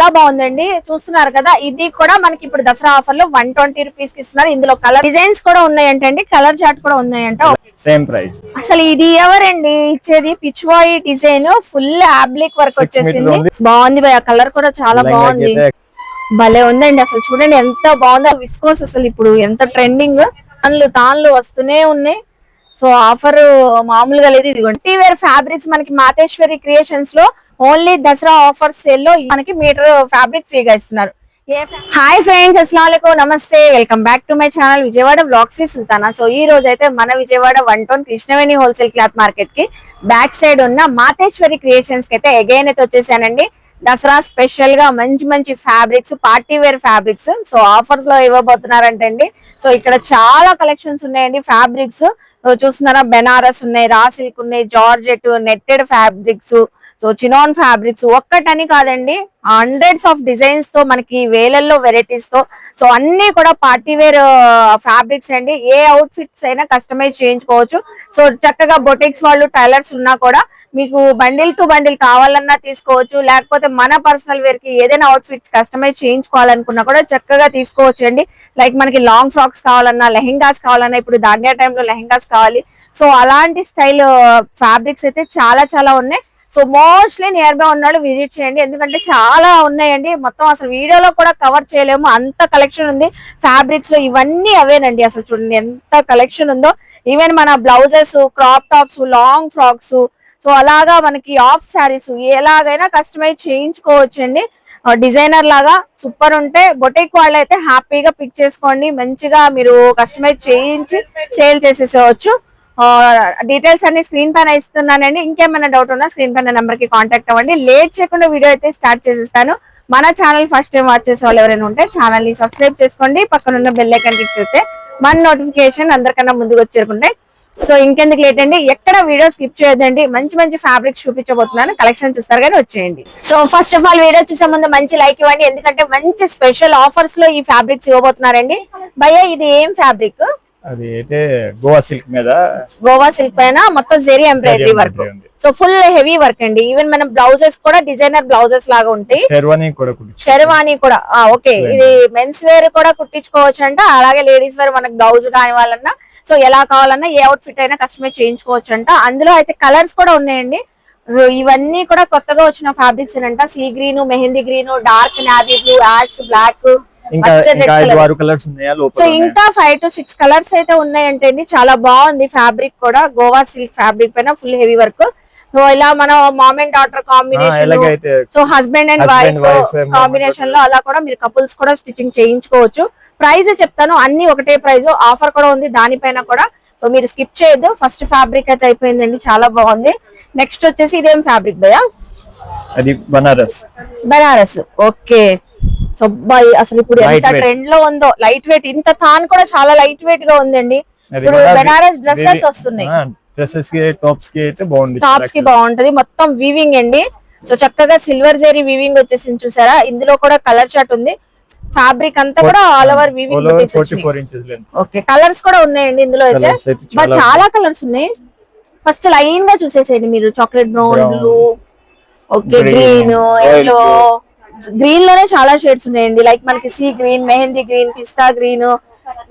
చాలా బాగుందండి. చూస్తున్నారు కదా, ఇది కూడా మనకి ఇప్పుడు దసరా ఆఫర్ లో 120 రూపీస్ కి ఇస్తున్నారు. ఇందులో కలర్ డిజైన్స్ కూడా ఉన్నాయంటండి, కలర్ చార్ట్ కూడా ఉన్నాయంట. Same price. అసలు ఇది ఎవరండి ఇచ్చేది? Pichwai design full oblique work వచ్చేసింది. బాగుంది భయ, కలర్ కూడా చాలా బాగుంది, భలే ఉందండి. అసలు చూడండి ఎంత బాగుందో విస్కోస్. అసలు ఇప్పుడు ఎంత ట్రెండింగ్, తాన్లు వస్తూనే ఉన్నాయి. సో ఆఫర్ మామూలుగా లేదు. ఇదిగోండి వేర్ ఫ్యాబ్రిక్స్ మనకి మాతేశ్వరి క్రియేషన్స్ లో ఓన్లీ దసరా ఆఫర్ సేల్ లో మనకి మీటర్ ఫ్యాబ్రిక్ ఫ్రీగా ఇస్తున్నారు. హాయ్ ఫ్రెండ్స్, అస్సలాముఅలైకుం, నమస్తే, welcome back to my channel Vijayawada vlogs with Sultana. So ఈ రోజు అయితే మన Vijayawada 1 town Krishnaveni wholesale cloth market కి బ్యాక్ సైడ్ ఉన్న మాతేశ్వరి క్రియేషన్స్ కి అయితే అగైన్ అయితే వచ్చేసానండి. దసరా స్పెషల్ గా మంచి మంచి fabrics, party wear fabrics so offers లో ఇవ్వబోతున్నారంటే అండి. సో ఇక్కడ చాలా కలెక్షన్స్ ఉన్నాయండి. ఫ్యాబ్రిక్స్ చూస్తున్నారా, బెనారస్ ఉన్నాయి, రా సిల్క్ ఉన్నాయి, georgette, netted fabrics, so chinon fabrics ఒక్కటని కాదండి, హండ్రెడ్స్ ఆఫ్ డిజైన్స్ తో మనకి వేలల్లో వెరైటీస్ తో సో అన్ని కూడా పార్టీ వేర్ ఫ్యాబ్రిక్స్ అండి. ఏ అవుట్ ఫిట్స్ అయినా కస్టమైజ్ చేయించుకోవచ్చు. సో చక్కగా బొటిక్స్ వాళ్ళు, టైలర్స్ ఉన్నా కూడా మీకు బండిల్ టు బండిల్ కావాలన్నా తీసుకోవచ్చు. లేకపోతే మన పర్సనల్ వేర్ కి ఏదైనా అవుట్ ఫిట్స్ కస్టమైజ్ చేయించుకోవాలనుకున్నా కూడా చక్కగా తీసుకోవచ్చు అండి. లైక్ మనకి లాంగ్ ఫ్రాక్స్ కావాలన్నా, లెహెంగాస్ కావాలన్నా, ఇప్పుడు దాండియా టైంలో లెహెంగాస్ కావాలి. సో అలాంటి స్టైల్ ఫ్యాబ్రిక్స్ అయితే చాలా చాలా ఉన్నాయి. సో మోస్ట్లీ నియర్ బై ఉన్నాడు విజిట్ చేయండి, ఎందుకంటే చాలా ఉన్నాయండి. మొత్తం అసలు వీడియోలో కూడా కవర్ చేయలేము, అంత కలెక్షన్ ఉంది ఫ్యాబ్రిక్స్ లో. ఇవన్నీ అవేనండి. అసలు చూడండి ఎంత కలెక్షన్ ఉందో. ఈవెన్ మన blouses, crop tops, long frocks, so అలాగా మనకి ఆఫ్ శారీస్ ఎలాగైనా కస్టమైజ్ చేయించుకోవచ్చు అండి. డిజైనర్ లాగా సూపర్ ఉంటే బొటిక్ వాళ్ళు అయితే హ్యాపీగా పిక్ చేసుకోండి, మంచిగా మీరు కస్టమైజ్ చేయించి సేల్ చేసేసేవచ్చు. డీటెయిల్స్ అన్ని స్క్రీన్ పైన ఇస్తున్నానండి. ఇంకేమైనా డౌట్ ఉన్నా స్క్రీన్ పైన నెంబర్ కి కాంటాక్ట్ అవ్వండి. లేట్ చేయకుండా వీడియో అయితే స్టార్ట్ చేసేస్తాను. మన ఛానల్ ఫస్ట్ టైం వాచ్ చేసే వాళ్ళు ఎవరైనా ఉంటే ఛానల్ ని సబ్స్క్రైబ్ చేసుకోండి, పక్కన ఉన్న బెల్ ఐకాన్ క్లిక్ చేస్తే మన నోటిఫికేషన్ అందరికన్నా ముందుకు వచ్చేరుకుంటాయి. సో ఇంకెందుకు లేట్ అండి, ఎక్కడ వీడియో స్కిప్ చేయొద్దండి. మంచి మంచి ఫ్యాబ్రిక్స్ చూపించబోతున్నాను, కలెక్షన్ చూస్తారు కానీ వచ్చేయండి. So first of all video చూసే ముందు మంచి లైక్ ఇవ్వండి, ఎందుకంటే మంచి స్పెషల్ ఆఫర్స్ లో ఈ ఫ్యాబ్రిక్స్ ఇవ్వబోతున్నారండి. భయ్య ఇది ఏం ఫ్యాబ్రిక్? అది అయితే గోవా సిల్క్ మీద, గోవా సిల్క్ పైన మొత్తం zari embroidery work. So full heavy work అండి. ఈవెన్ మనం బ్లౌజెస్ కూడా డిజైనర్ బ్లౌజెస్ లాగా ఉంటాయి. షెర్వానీ కూడా ఓకే. ఇది మెన్స్ వేర్ కూడా కుట్టించుకోవచ్చు అంట, అలాగే లేడీస్ వేర్ మనకు బ్లౌజ్ కావాలన్నా, సో ఎలా కావాలన్నా ఏ అవుట్ ఫిట్ అయినా కస్టమైజ్ చేయించుకోవచ్చు అంట. అందులో అయితే కలర్స్ కూడా ఉన్నాయండి. ఇవన్నీ కూడా కొత్తగా వచ్చిన ఫ్యాబ్రిక్స్ అంట. Sea green, mehndi green, dark navy blue, ash black, ఇంకా 5-6 కలర్స్ ఉన్నాయి. సో ఇంకా 5 to 6 కలర్స్ అయితే ఉన్నాయంటే అండి. చాలా బాగుంది ఫ్యాబ్రిక్ కూడా. గోవా సిల్క్ ఫ్యాబ్రిక్ పైన ఫుల్ హెవీ వర్క్. సో ఇలా మనం mom and daughter combination, so husband and wife combination లో అలా కూడా మీరు కపుల్స్ కూడా స్టిచ్చింగ్ చేయించుకోవచ్చు. ప్రైస్ చెప్తాను, అన్ని ఒకటే ప్రైస్. ఆఫర్ కూడా ఉంది దానిపైన కూడా, సో మీరు స్కిప్ చేయొద్దు. ఫస్ట్ ఫ్యాబ్రిక్ అయితే అయిపోయిందండి, చాలా బాగుంది. నెక్స్ట్ వచ్చేసి ఇదేం ఫ్యాబ్రిక్ భయ్యా? అది బనారస్. బనారస్ ఓకే. సో అసలు ఇప్పుడు ఎంత ట్రెండ్ లో ఉందో లైట్ వెయిట్. ఇంత తాన్ కూడా చాలా లైట్ వెయిట్ గా ఉందండి. ఇప్పుడు బనారస్ డ్రెస్సెస్ వస్తున్నాయి, డ్రెస్సెస్ కి, టాప్స్ కి అయితే బాగుంది, టాప్స్ కి బాగుంటది. మొత్తం వీవింగ్ అండి. సో చక్కగా సిల్వర్ జెరీ వీవింగ్ వచ్చేసింది చూసారా. ఇందులో కూడా కలర్ చార్ట్ ఉంది. ఫ్యాబ్రిక్ అంతా కూడా all over weaving. 44 inches length. Okay, colours కూడా ఉన్నాయండి ఇందులో అయితే. చాలా కలర్స్ ఉన్నాయి. ఫస్ట్ లైన్ గా చూసేసేయండి మీరు. Chocolate brown, blue, okay, green, yellow. Green లోనే చాలా షేడ్స్ ఉన్నాయండి. లైక్ మనకి sea green, mehndi green, pista green,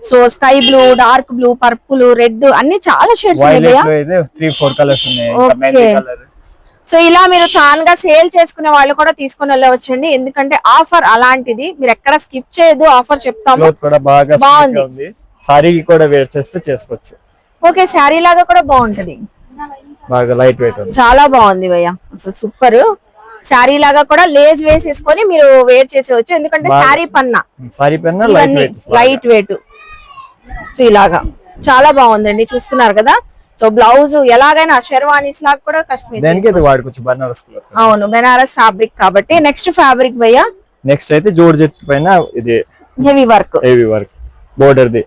so sky blue, dark blue, purple, red, అన్ని చాలా షేడ్స్ ఉన్నాయి. సో ఇలా మీరు తాన్ గా సేల్ చేసుకునే వాళ్ళు కూడా తీసుకుని వెళ్ళవచ్చండి, ఎందుకంటే ఆఫర్ అలాంటిది. మీరు ఎక్కడ స్కిప్ చేయదు, ఆఫర్ చెప్తాము. బాగుంది. సారీ కూడా వేర్ చేస్తే చేసుకోవచ్చు. ఓకే, శారీ లాగా కూడా బాగుంటది, బాగా లైట్ వెయిట్, చాలా బాగుంది భయ్య. అసలు సూపర్. శారీ లాగా కూడా లేస్ వేసేసుకొని మీరు వేర్ చేసేవచ్చు, ఎందుకంటే శారీ పన్నా లైట్ వెయిట్. సో ఇలాగా చాలా బాగుందండి, చూస్తున్నారు కదా. సో బ్లౌజ్ ఎలాగైనా షెర్వానీస్ లాగా కూడా కస్టమైజ్. అవును, బెనారస్ ఫ్యాబ్రిక్ కాబట్టి. నెక్స్ట్ ఫ్యాబ్రిక్ భయ్య? నెక్స్ట్ అయితే జార్జెట్ పైన ఇది హెవీ వర్క్ బోర్డర్ ది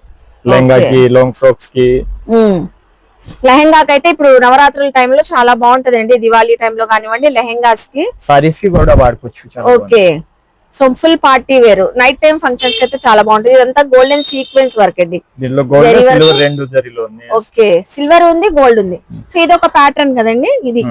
లెహంగాకి, లాంగ్ ఫ్రాక్స్ కి. లెహంగాకి అయితే ఇప్పుడు నవరాత్రుల టైంలో చాలా బాగుంటదండి, దివాళీ టైంలో కానివ్వండి, లెహంగాస్ కి, సారీస్ కి కూడా వాడుకోవచ్చు. Okay. So full party wear, night time functions అయితే చాలా బాగుంటుంది. ఇదంతా గోల్డెన్ సీక్వెన్స్ వర్క్ అండి. ఓకే, సిల్వర్ ఉంది, గోల్డ్ ఉంది. సో ఇది ఒక ప్యాటర్న్ కదండి ఇది.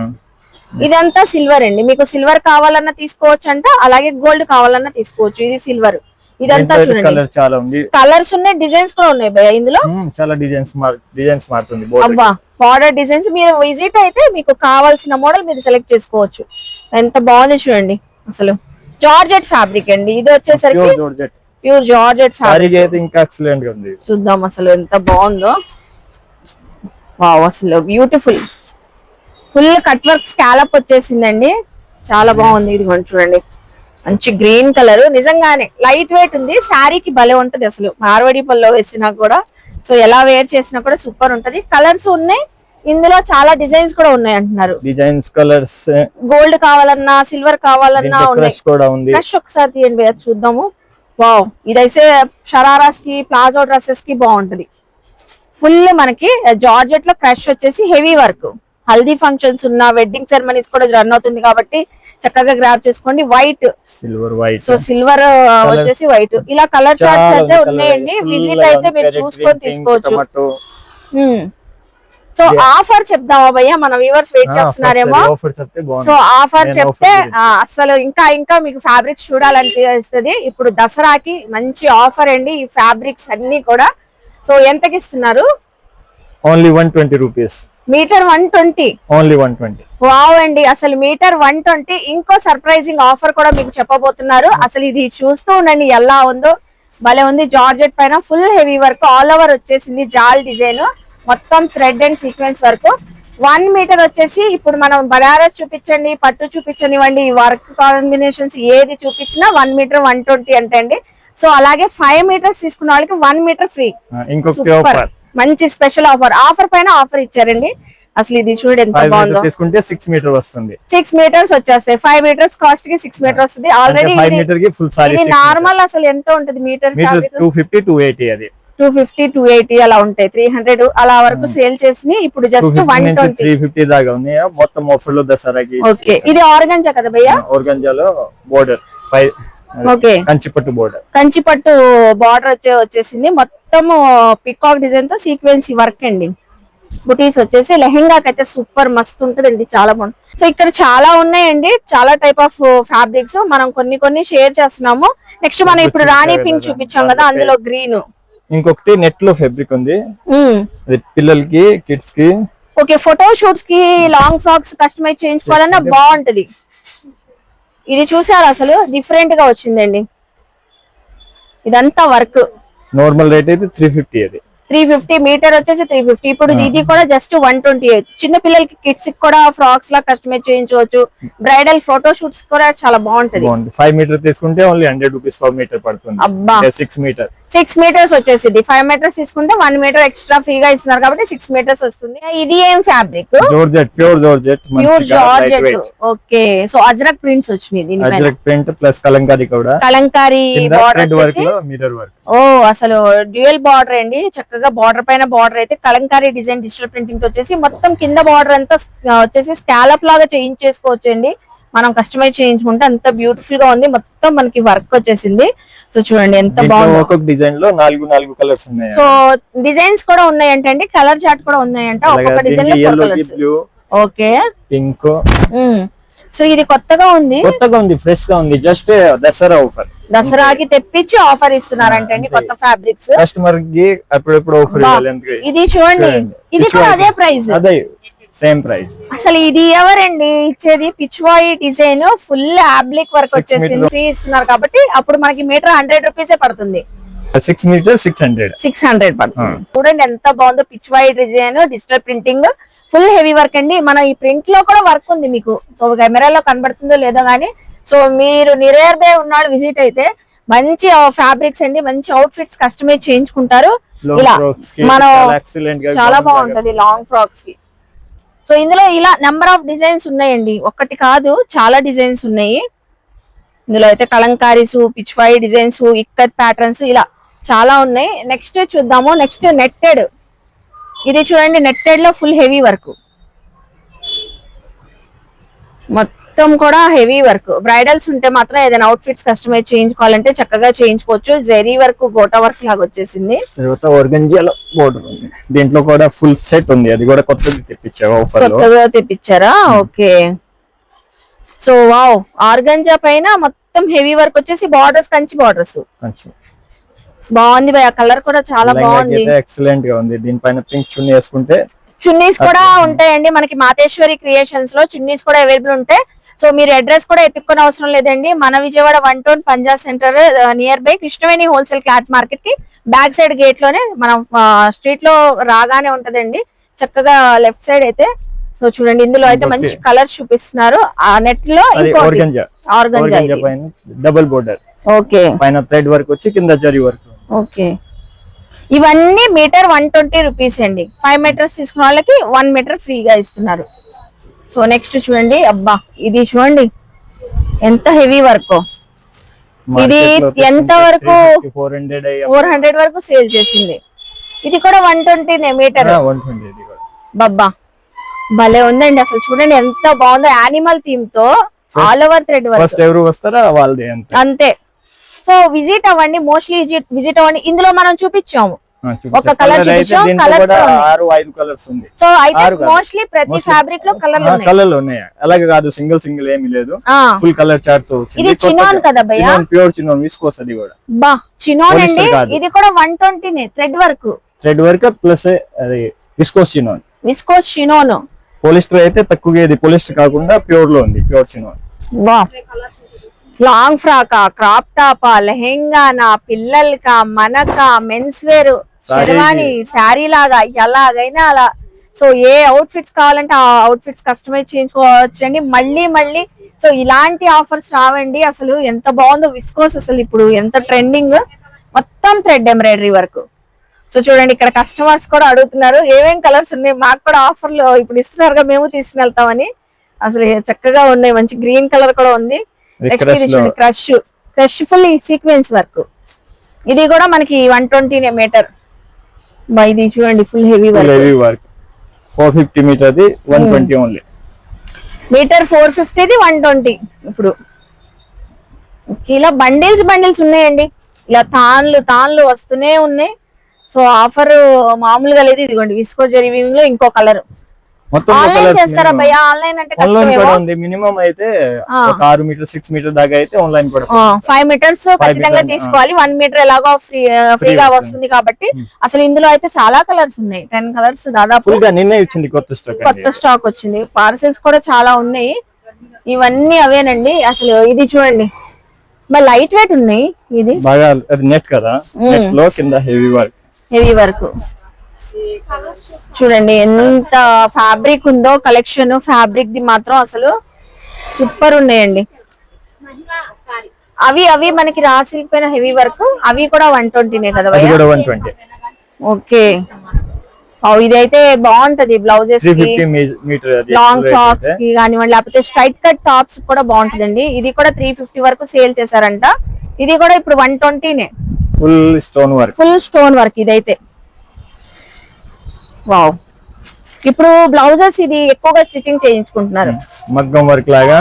ఇదంతా సిల్వర్ అండి, మీకు సిల్వర్ కావాలన్నా తీసుకోవచ్చు అంట, అలాగే గోల్డ్ కావాలన్నా తీసుకోవచ్చు. ఇది సిల్వర్, ఇదంతా చూడండి కలర్ చాలా ఉంది, కలర్స్ ఉన్నాయి, డిజైన్స్ కూడా ఉన్నాయి భయ్యా ఇందులో. చాలా డిజైన్స్ మారుతుంది. అబ్బా బార్డర్ డిజైన్స్, మీరు విజిట్ అయితే మీకు కావాల్సిన మోడల్ మీరు సెలెక్ట్ చేసుకోవచ్చు. ఎంత బాగుంది చూడండి అసలు. జార్జెట్ ఫ్యాబ్రిక్ అండి ఇది వచ్చేసరికి, ప్యూర్ జార్జెట్ ఫ్యాబ్రిక్ అయితే ఇంకా ఎక్సలెంట్ గా ఉంది. చూద్దాం అసలు ఎంత బాగుందో. వావ్ అసలు beautiful, full cut work scallop వచ్చేసిందండి, చాలా బాగుంది. ఇది మనం చూడండి మంచి గ్రీన్ కలర్, నిజంగానే లైట్ వెయిట్ ఉంది, శారీకి భలే ఉంటది అసలు. మార్వాడి పల్లో వేసినా కూడా, సో ఎలా వేర్ చేసినా కూడా సూపర్ ఉంటది. కలర్స్ ఉన్నాయి ఇందులో, చాలా డిజైన్స్ కూడా ఉన్నాయి అంటున్నారు. డిజైన్స్ కలర్స్ గోల్డ్ కావాలన్నా సిల్వర్ కావాలన్నా ఉన్నాయి. ఫ్రెష్ ఒకసారి తీయండి భయ్యా చూద్దాము. వావ్ ఇదైతే షరారాస్ కి ప్లాజో డ్రెస్సెస్ కి బాగుంటది. ఫుల్ మనకి జార్జెట్ లో క్రష్ వచ్చేసి హెవీ వర్క్, హల్దీ ఫంక్షన్స్ ఉన్న వెడ్డింగ్ సెరమనీస్ కూడా రన్ అవుతుంది కాబట్టి చక్కగా గ్రాబ్ చేసుకోండి. White, silver white, so silver వచ్చేసి వైట్, ఇలా కలర్ చార్ట్స్ అయితే ఉన్నాయండి. విజిట్ అయితే మీరు చూసుకొని తీసుకోవచ్చు. సో ఆఫర్ చెప్దామా భయ్యా, మన వ్యూవర్స్ వెయిట్ చేస్తున్నారేమో. సో ఆఫర్ చెప్తే అసలు ఇంకా మీకు ఫ్యాబ్రిక్స్ చూడాలనిపిస్తుంది. ఇప్పుడు దసరాకి మంచి ఆఫర్ అండి ఈ ఫ్యాబ్రిక్స్ అన్ని కూడా. సో ఎంతకి ఇస్తున్నారు? Only 120 rupees metre. 120 only 120. Wow అండి, అసలు మీటర్ 120. ఇంకో సర్ప్రైజింగ్ ఆఫర్ కూడా మీకు చెప్పబోతున్నారు. అసలు ఇది చూస్తూ ఉండండి ఎలా ఉందో, భలే ఉంది. జార్జెట్ పైన full heavy work, all over వచ్చేసింది, జాల్ డిజైన్, మొత్తం thread and sequence work. 1 metre వచ్చేసి ఇప్పుడు మనం బనారస్ చూపించండి, పట్టు చూపించనివ్వండి, ఈ వర్క్ కాంబినేషన్స్ ఏది చూపించినా 1 మీటర్ 120 అంటే అండి. సో అలాగే 5 మీటర్స్ తీసుకున్న వాళ్ళకి 1 మీటర్ ఫ్రీ. మంచి స్పెషల్ ఆఫర్ పైన ఆఫర్ ఇచ్చారండి. అసలు ఇది చూడండి ఎంత బాగుందో. తీసుకుంటే 6 మీటర్ వస్తుంది, 6 మీటర్స్ వచ్చేస్తాయి. 5 మీటర్స్ కాస్ట్ కి 6 మీటర్ వస్తుంది. ఆల్రెడీ ఇది నార్మల్ అసలు ఎంత ఉంటుంది మీటర్? 250 280, అది 250 280 అలా ఉంటాయి. 300 అలా వరకు సేల్ చేసి ఇప్పుడు జస్ట్ 120 350 దాకా ఉన్నాయి మొత్తం ఆఫర్ లో దసరాకి. ఓకే ఇది ఆర్గంజా కదా భయ్యా? ఆర్గంజాలో బోర్డర్ ఓకే, కంచిపట్టు బోర్డర్, కంచిపట్టు బార్డర్ వచ్చేసింది. మొత్తం పికాక్ డిజైన్ తో సీక్వెన్స్ వర్క్ అండి. బుటీస్ వచ్చేసి లెహెంగాకి అయితే సూపర్ మస్తు ఉంటదండి, చాలా బాగుంది. సో ఇక్కడ చాలా ఉన్నాయండి, చాలా టైప్ ఆఫ్ ఫ్యాబ్రిక్స్ మనం కొన్ని షేర్ చేస్తున్నాము. నెక్స్ట్ మనం ఇప్పుడు రాణి పింక్ చూపించాం కదా, అందులో గ్రీన్. ఇంకొకటి నెట్ లో ఫ్యాబ్రిక్ ఉంది, పిల్లలకి కిడ్స్ కి. ఓకే ఫోటో షూట్స్ కి లాంగ్ ఫ్రాక్స్ కస్టమైజ్ చేయించుకోవాలన్నా బాగుంటది. ఇది చూసారు అసలు డిఫరెంట్ గా వచ్చిందండి, ఇదంతా వర్క్. నార్మల్ రేట్ అయితే 350, అది 350 మీటర్ వచ్చేసి 350. ఇప్పుడు ఇది కూడా జస్ట్ 128. చిన్న పిల్లలకి కిడ్స్ కూడా ఫ్రాక్స్ లా కస్టమైజ్ చేయించవచ్చు. బ్రైడల్ ఫోటో షూట్స్ కూడా చాలా బాగుంటది. 5 మీటర్ తీసుకుంటే ఓన్లీ 100 రూపీస్ పర్ మీటర్ పడుతుంది. అబ్బా 6 మీటర్స్ వచ్చేసింది. 5 మీటర్స్ తీసుకుంటే 1 మీటర్ ఎక్స్ట్రా ఫ్రీగా ఇస్తున్నారు కాబట్టి 6 మీటర్స్ వస్తుంది. ఇది ఏం fabric? Pure georgette. Okay so Ajrak prints వచ్చినాయి, అజ్రక్ ప్రింట్ ప్లస్ కలంకారీ కూడా, కలంకారీ బార్డర్ వర్క్ లో మిర్రర్ వర్క్. ఓ అసలు డ్యూయల్ బార్డర్ అండి, చక్కగా బార్డర్ పైన బార్డర్ అయితే కలంకారీ డిజైన్ డిజిటల్ ప్రింటింగ్ తో వచ్చేసి మొత్తం కింద బార్డర్ అంతా వచ్చేసి స్కాలప్ లాగా చేయించేసుకోవచ్చు అండి. మనం కస్టమైజ్ చేయించుకుంటే అంత బ్యూటిఫుల్ గా ఉంది. మొత్తం మనకి వర్క్ వచ్చేసింది. సో చూడండి ఎంత బాగుంది. ఒక్కొక్క డిజైన్ లో 4 కలర్స్ ఉన్నాయి. సో డిజైన్స్ కూడా ఉన్నాయంటే అండి, కలర్ చార్ట్ కూడా ఉన్నాయంట. ఒక్కొక్క డిజైన్ లో 4 కలర్స్. Okay pink. సో ఇది కొత్తగా ఉంది, ఫ్రెష్ గా ఉంది. జస్ట్ దసరా ఆఫర్, దసరాకి తెప్పించి ఆఫర్ ఇస్తున్నారంటే అండి కొత్త ఫ్యాబ్రిక్స్. కస్టమర్ కి అప్పుడప్పుడు ఆఫర్ ఇవ్వాలి. ఇది చూడండి, ఇది కూడా అదే ప్రైస్, అదే సేమ్ ప్రైస్. అసలు ఇది ఎవరండి ఇచ్చేది? Pichwai design full oblique work వచ్చేసింది, ఫ్రీ ఇస్తున్నారు కాబట్టి అప్పుడు మనకి మీటర్ 100 రూపీసే పడుతుంది. 6 మీటర్ 600 పడుతుంది. చూడండి ఎంత బాగుందో, Pichwai design digital printing full heavy work అండి. మన ఈ ప్రింట్ లో కూడా వర్క్ ఉంది మీకు, సో కెమెరాలో కనబడుతుందో లేదో గానీ. సో మీరు నియర్ బై ఉన్నాడు విజిట్ అయితే మంచి ఫ్యాబ్రిక్స్ అండి, మంచి అవుట్ ఫిట్స్ కస్టమైజ్ చేయించుకుంటారు. ఇలా మనం చాలా బాగుంటది లాంగ్ ఫ్రాక్స్ కి. సో ఇందులో ఇలా నెంబర్ ఆఫ్ డిజైన్స్ ఉన్నాయండి, ఒక్కటి కాదు చాలా డిజైన్స్ ఉన్నాయి. ఇందులో అయితే కలంకారీస్, పిచ్వాయి డిజైన్స్, ఇక్కత్ ప్యాటర్న్స్ ఇలా చాలా ఉన్నాయి. నెక్స్ట్ చూద్దాము. Next netted. ఇది చూడండి నెట్టెడ్ లో ఫుల్ హెవీ వర్క్, మొత్తం కూడా హెవీ వర్క్. బ్రైడల్స్ ఉంటే మాత్రం ఏదైనా అవుట్ ఫిట్స్ కస్టమైజ్ చేయించుకోవాలంటే చక్కగా చేయించుకోవచ్చు. జెరీ వర్క్, గోటా వర్క్ లాగా వచ్చేసింది. దీంట్లో కూడా ఫుల్ సెట్ ఉంది, అది కూడా కొత్తగా తెప్పించారా? ఓకే సో వావ్, ఆర్గంజా పైన మొత్తం హెవీ వర్క్ వచ్చేసి బార్డర్స్, కంచి బార్డర్స్. బాగుంది భయ, కలర్ కూడా చాలా బాగుంది, ఎక్సలెంట్ గా ఉంది. దీనిపైన పింక్ చున్నీ వేసుకుంటే, చున్నీస్ కూడా ఉంటాయండి మనకి మాతేశ్వరి క్రియేషన్స్ లో, చున్నీస్ కూడా అవైలబుల్ ఉంటాయి. సో మీరు అడ్రస్ కూడా ఎత్తుక్కునే అవసరం లేదండి. మన Vijayawada 1 town Punjab centre near by Krishnaveni wholesale cloth market కి బ్యాక్ సైడ్ గేట్ లోనే మనం స్ట్రీట్ లో రాగానే ఉంటదండి. చక్కగా లెఫ్ట్ సైడ్ అయితే. సో చూడండి, ఇందులో అయితే మంచి కలర్స్ చూపిస్తున్నారు. ఆ నెట్ లో ఆర్గంజా డబుల్ బోర్డర్, ఓకే, పైన థ్రెడ్ వర్క్ వచ్చి కింద జరీ వర్క్. ఓకే, ఇవన్నీ మీటర్ 120 రూపీస్ అండి. 5 మీటర్స్ తీసుకున్న వాళ్ళకి 1 మీటర్ ఫ్రీగా ఇస్తున్నారు. సో నెక్స్ట్ చూడండి, అబ్బా ఇది చూడండి ఎంత హెవీ వర్క్. ఇది ఎంత వరకు 400 వరకు సేల్ చేసింది. ఇది కూడా 120 మీటర్. బబ్బా భలే ఉందండి అసలు, చూడండి ఎంత బాగుందో. యానిమల్ థీమ్ తో ఆల్ ఓవర్ థ్రెడ్ వర్క్ అంతే. సో విజిట్ అవ్వండి, మోస్ట్లీ విజిట్ అవ్వండి. ఇందులో మనం చూపించాము ఒక కలర్ చూపించాం, కలర్స్ ఉంది. సో అయితే మోస్ట్లీ ప్రతి ఫ్యాబ్రిక్ లో కలర్లు ఉన్నాయి. అలాగే కాదు, సింగిల్ ఏమీ లేదు, ఫుల్ కలర్ చార్ట్ తో. ఇది చినాన్ కదా భయ్యా, ప్యూర్ చినాన్ విస్కోస్. అది కూడా బా చినాన్ అండి. ఇది కూడా 120 థ్రెడ్ వర్క్ ప్లస్ అది viscose chinon. Viscose chinon. Polyester అయితే తక్కువగా, ఇది పోలిస్టర్ కాకుండా ప్యూర్ లో ఉంది, ప్యూర్ చినాన్. బా లాంగ్ ఫ్రాకా, క్రాప్ టాపా, లెహెంగానా, పిల్లలకా, మనకా, మెన్స్ వేర్, షెర్వాణి, శారీ లాగా, ఎలాగైనా అలా. సో ఏ అవుట్ ఫిట్స్ కావాలంటే ఆ అవుట్ ఫిట్స్ కస్టమైజ్ చేయించుకోవచ్చండి. మళ్ళీ సో ఇలాంటి ఆఫర్స్ రావండి. అసలు ఎంత బాగుందో విస్కోస్, అసలు ఇప్పుడు ఎంత ట్రెండింగ్. మొత్తం థ్రెడ్ ఎంబ్రాయిడరీ వర్క్. సో చూడండి, ఇక్కడ కస్టమర్స్ కూడా అడుగుతున్నారు ఏమేం కలర్స్ ఉన్నాయి, మాకు కూడా ఆఫర్లు ఇప్పుడు ఇస్తున్నారుగా, మేము తీసుకుని వెళ్తామని. అసలు చక్కగా ఉన్నాయి, మంచి గ్రీన్ కలర్ కూడా ఉంది. Crush full sequence work. ఇది కూడా మనకి 120 మీటర్. ఇది చూడండి full heavy work. 450 metre, 120 only. Metre 450, 120. ఇప్పుడు ఇలా బండిల్స్ ఉన్నాయండి. ఇలా తాన్లు వస్తూనే ఉన్నాయి. సో ఆఫర్ మామూలుగా లేదు. ఇదిగోండి విస్కో జరీ వీవింగ్ లో ఇంకో కలర్. ఆన్లైన్ చేస్తారా భయ్యా? ఆన్లైన్ అంటే మినిమం అయితే 6 మీటర్ 6 మీటర్ దాకా అయితే ఆన్లైన్ కూడా. 5 మీటర్స్ ఖచ్చితంగా తీసుకోవాలి. 1 మీటర్ ఎలాగో ఫ్రీగా వస్తుంది కాబట్టి. అసలు ఇందులో అయితే చాలా కలర్స్ ఉన్నాయి, 10 కలర్స్ దాదాపు. కొత్త స్టాక్ వచ్చింది. పార్సెల్స్ కూడా చాలా ఉన్నాయి. ఇవన్నీ అవేనండి. అసలు ఇది చూడండి, లైట్ వెయిట్ ఉన్నాయి. ఇది బాగా నెట్ కదా, నెట్ లో కింద హెవీ వర్క్. చూడండి ఎంత ఫ్యాబ్రిక్ ఉందో. కలెక్షన్ ఫ్యాబ్రిక్ ది మాత్రం అసలు సూపర్ ఉన్నాయండి. అవి మనకి రా సిల్క్ పైన హెవీ వర్క్. అవి కూడా 120 కదా? ఓకే, ఇదైతే బాగుంటది బ్లౌజెస్ కి, లాంగ్ ఫ్రాక్స్ కి కానివ్వండి, లేకపోతే స్ట్రైట్ కట్ టాప్స్ కూడా బాగుంటదండి. ఇది కూడా 350 వరకు సేల్ చేశారంట. ఇది కూడా ఇప్పుడు 120. ఫుల్ స్టోన్ వర్క్ ఇదైతే. వావ్, ఇప్పుడు బ్లౌజెస్ ఇది ఎక్కువగా స్టిచ్చింగ్ చేయించుకుంటున్నారు. మగ్గం వర్క్ లాగా,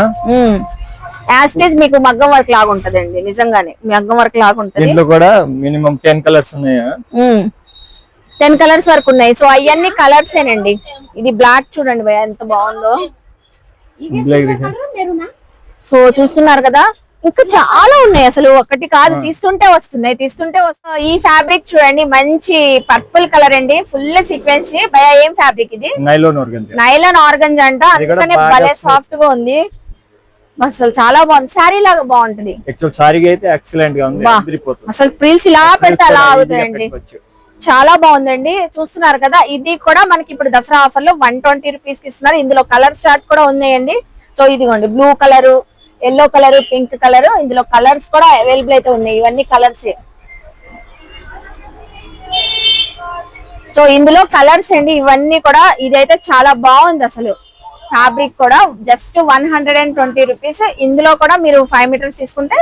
యాస్టేజ్ మీకు మగ్గం వర్క్ లాగా ఉంటదండి. నిజంగానే మగ్గం వర్క్ లాగా ఉంటది. దీంట్లో కూడా మినిమం 10 కలర్స్ ఉన్నాయి. 10 కలర్స్ వరకు ఉన్నాయి. సో అవన్నీ కలర్స్ ఏనండి. ఇది బ్లాక్ చూడండి భయ ఎంత బాగుందో. సో చూస్తున్నారు కదా, ఇంకా చాలా ఉన్నాయి. అసలు ఒకటి కాదు, తీస్తుంటే వస్తున్నాయి. ఈ ఫ్యాబ్రిక్ చూడండి, మంచి పర్పుల్ కలర్ అండి, ఫుల్ సీక్వెన్స్. భయ ఏం ఫ్యాబ్రిక్ ఇది? నైలాన్ ఆర్గంజా అంట. అందుకనే భలే సాఫ్ట్ గా ఉంది. అసలు చాలా బాగుంది. శారీ లాగా బాగుంటది. అసలు ప్రిల్స్ ఇలా పెడితే అలా అవుతాయండి. చాలా బాగుందండి. చూస్తున్నారు కదా, ఇది కూడా మనకి ఇప్పుడు దసరా ఆఫర్ లో 120 రూపీస్ కి ఇస్తున్నారు. ఇందులో కలర్ చార్ట్ కూడా ఉన్నాయండి. సో ఇదిగోండి, blue colour, yellow colour, pink colour. ఇందులో కలర్స్ కూడా అవైలబుల్ అయితే ఉన్నాయి. ఇవన్నీ కలర్స్. సో ఇందులో కలర్స్ అండి ఇవన్నీ కూడా. ఇదైతే చాలా బాగుంది అసలు. ఫ్యాబ్రిక్ కూడా జస్ట్ 120 రూపీస్. ఇందులో కూడా మీరు 5 మీటర్స్ తీసుకుంటే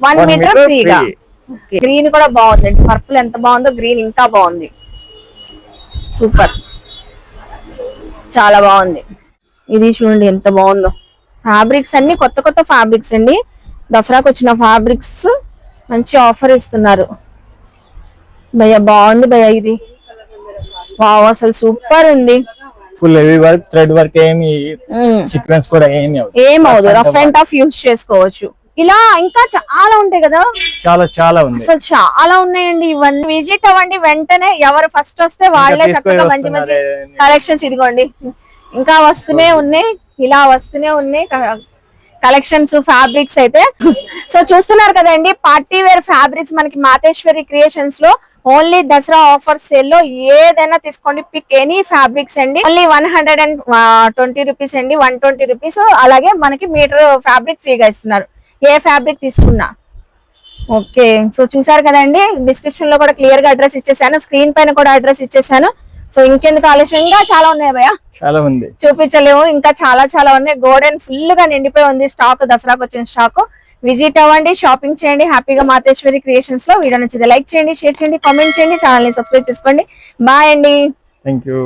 1 మీటర్ ఫ్రీగా. గ్రీన్ కూడా బాగుందండి. పర్పుల్ ఎంత బాగుందో, గ్రీన్ ఇంకా బాగుంది. సూపర్, చాలా బాగుంది. ఇది చూడండి ఎంత బాగుందో. ఫ్యాబ్రిక్స్ అన్ని కొత్త ఫ్యాబ్రిక్స్ అండి. దసరాకు వచ్చిన ఫ్యాబ్రిక్స్ మంచి ఆఫర్ ఇస్తున్నారు. భయ్య బాగుంది భయ్య ఇది. వావ్, అసలు సూపర్ ఉంది. Full heavy work, thread work ఏమి సీక్వెన్స్ కూడా ఏమవుదు, రఫ్ అండ్ టఫ్ యూజ్ చేసుకోవచ్చు. ఇలా ఇంకా చాలా ఉంటాయి కదా, చాలా ఉంది, అసలు చాలా ఉన్నాయండి. ఇవన్నీ విజిట్ అవ్వండి వెంటనే, ఎవరు ఫస్ట్ వస్తే వాళ్ళే చక్కగా మంచి మంచి కలెక్షన్స్. ఇదిగోండి ఇంకా వస్తూనే ఉన్నాయి, ఇలా వస్తూనే ఉన్నాయి కలెక్షన్స్, ఫ్యాబ్రిక్స్ అయితే. సో చూస్తున్నారు కదండి, పార్టీ వేర్ ఫ్యాబ్రిక్స్ మనకి మాతేశ్వరి క్రియేషన్స్ లో ఓన్లీ దసరా ఆఫర్ సేల్ లో ఏదైనా తీసుకోండి, పిక్ ఎనీ ఫ్యాబ్రిక్స్ అండి. ఓన్లీ 120 రూపీస్ అండి, 120 రూపీస్. అలాగే మనకి మీటర్ ఫ్యాబ్రిక్ ఫ్రీగా ఇస్తున్నారు ఏ ఫ్యాబ్రిక్ తీసుకున్నా. ఓకే, సో చూసారు కదండి, డిస్క్రిప్షన్ లో కూడా క్లియర్ గా అడ్రస్ ఇచ్చేసాను, స్క్రీన్ పైన కూడా అడ్రస్ ఇచ్చేసాను. సో ఇంకెందుకు ఆలస్యం, ఇంకా చాలా ఉన్నాయి భయ్య, చాలా ఉంది, చూపించలేము, ఇంకా చాలా ఉన్నాయి. గోడెన్ ఫుల్ గా నిండిపోయి ఉంది స్టాక్, దసరాకు వచ్చిన స్టాక్. విజిట్ అవ్వండి, షాపింగ్ చేయండి హ్యాపీగా మాతేశ్వరి క్రియేషన్స్ లో. వీడియో నచ్చితే లైక్ చేయండి, షేర్ చేయండి, కామెంట్ చేయండి, ఛానల్ ని సబ్స్క్రైబ్ చేసుకోండి. బాయ్ అండి. Thank you.